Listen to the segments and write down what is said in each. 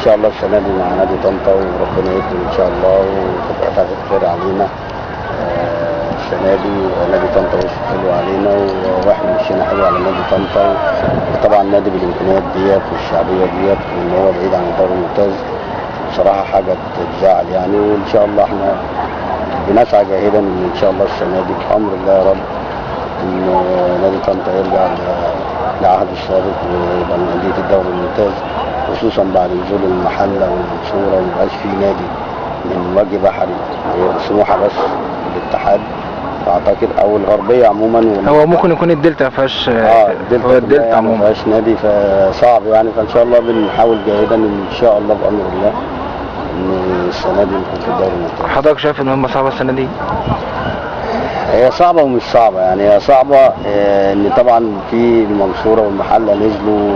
شاء الله السنه دي مع نادي طنطا، وربنا يكرم ان شاء الله وتبقى فتره خير علينا. السنه دي نادي طنطا وش حلو علينا، واحنا مشينا حلو على نادي طنطا. وطبعا النادي بالامكانيات ديت والشعبيه ديت وان هو بعيد عن الدوري الممتاز بصراحه حاجه تزعل يعني. وان شاء الله احنا بنسعى جاهدا ان شاء الله السنه دي بامر الله يا رب ان نادي طنطا يرجع لعهد السابق ويبقى من انديه الدوري الممتاز، خصوصا بعد نزول المحله والمنصوره ومبقاش في نادي من وجه بحري سموحه بس الاتحاد اعتقد او الغربيه عموما. هو ممكن يكون الدلتا ما فيهاش. الدلتا عموما ما فيهاش نادي فصعب يعني. فان شاء الله بنحاول جاهدا ان شاء الله بامر الله ان السنه دي نكون في الدوري الممتاز. حضرتك شايف ان هم صعبه السنه دي؟ هي صعبة ومش صعبة يعني. هي صعبة ان طبعا في المنصورة والمحلة نزلوا.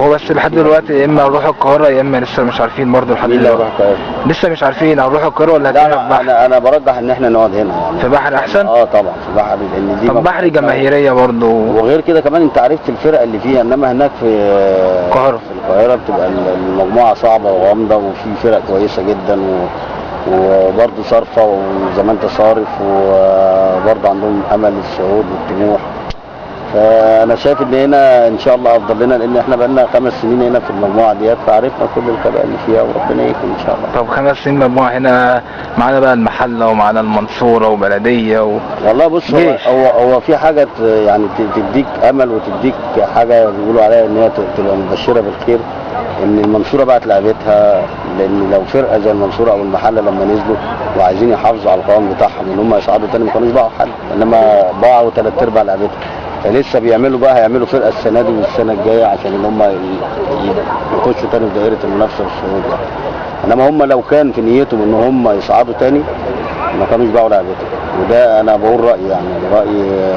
هو بس لحد دلوقتي يا اما نروح القاهرة يا اما لسه مش عارفين برضه لحد دلوقتي. لسه مش عارفين هنروح القاهرة ولا هنروح بحري. انا برجح ان احنا نقعد هنا يعني. في بحري احسن؟ طبعا في بحري لان دي طب بحري جماهيرية برضه. وغير كده كمان انت عرفت الفرقة اللي فيها، انما هناك في القاهرة بتبقى المجموعة صعبة وغامضة وفي فرق كويسة جدا وبرضه صارفه وزي ما انت صارف، وبرضه عندهم امل الصعود والطموح. فانا شايف ان هنا ان شاء الله افضل لنا لان احنا بقالنا 5 سنين هنا في المجموعه ديت فعرفنا كل الفرق اللي فيها وربنا يكرم ان شاء الله. طب 5 سنين مجموعه هنا معانا بقى المحله ومعانا المنصوره وبلديه والله بص هو في حاجه يعني تديك امل وتديك حاجه بيقولوا عليها ان هي تبقى مبشره بالخير، ان المنصوره بقت لعبتها. لان لو فرقه زي المنصوره او المحله لما نزلوا وعايزين يحافظوا على القوام بتاعهم ان هم يصعدوا تاني ما كانوش باعوا حد، انما باعوا 3/4 لعبتها. فلسه بيعملوا بقى هيعملوا فرقه السنه دي والسنه الجايه عشان ان هم يخشوا تاني في دائره المنافسه والصعود يعني. انما هم لو كان في نيتهم ان هم يصعدوا تاني ما كانوش باعوا لعبتهم. وده انا بقول رايي يعني رايي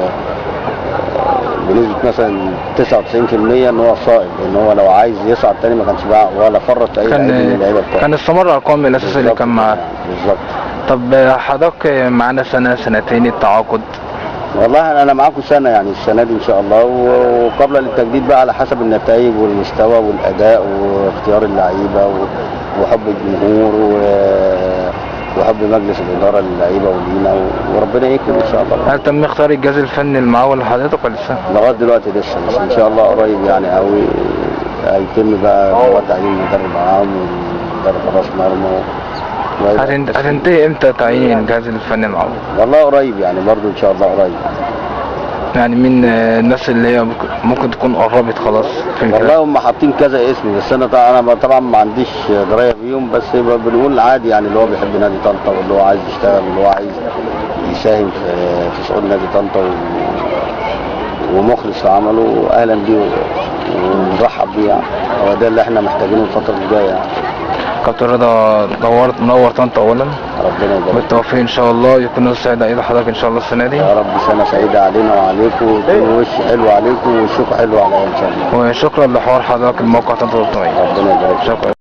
بنسبه مثلا 99% ان هو صائب، ان هو لو عايز يصعد تاني ما كانش باع ولا فرط اي لعيب من اللعيبه بتاعته. كان استمر على القوام الاساسي اللي كان معاه. بالظبط. طب حضرتك معانا سنه سنتين التعاقد؟ والله انا معاكم سنه يعني السنه دي ان شاء الله، وقبل التجديد بقى على حسب النتائج والمستوى والاداء واختيار اللعيبه وحب الجمهور وحب مجلس الاداره للعيبه ولينا وربنا يكرم ان شاء الله. هل تم اختيار الجهاز الفني المعاول لحضرتك ولا لسه؟ لغايه دلوقتي لسه، بس ان شاء الله قريب يعني قوي هيتم بقى هو تعيين مدرب عام ومدرب حراس مرمى. هتنتهي امتى تعيين الجهاز الفني المعاول؟ والله قريب يعني برضه ان شاء الله قريب. يعني من الناس اللي هي ممكن تكون قربت خلاص في الجهاز؟ والله هم حاطين كذا اسم بس انا طبعا ما عنديش درايه بيهم، بس بنقول عادي يعني اللي هو بيحب نادي طنطا واللي هو عايز يشتغل واللي هو عايز يساهم في صعود نادي طنطا ومخلص في عمله اهلا بيه ونرحب بيه يعني. هو ده اللي احنا محتاجينه الفتره الجايه يعني. كابتن رضا منور طنطا اولا. ربنا يبارك. بالتوفيق ان شاء الله، يكون سعيد عيد حضرتك ان شاء الله السنه دي. يا رب سنه سعيده علينا وعليكم ويكون وش حلو عليكم ووشكم حلو عليا ان شاء الله. وشكرا لحوار حضرتك الموقع طنطا. ربنا يبارك. شكرا.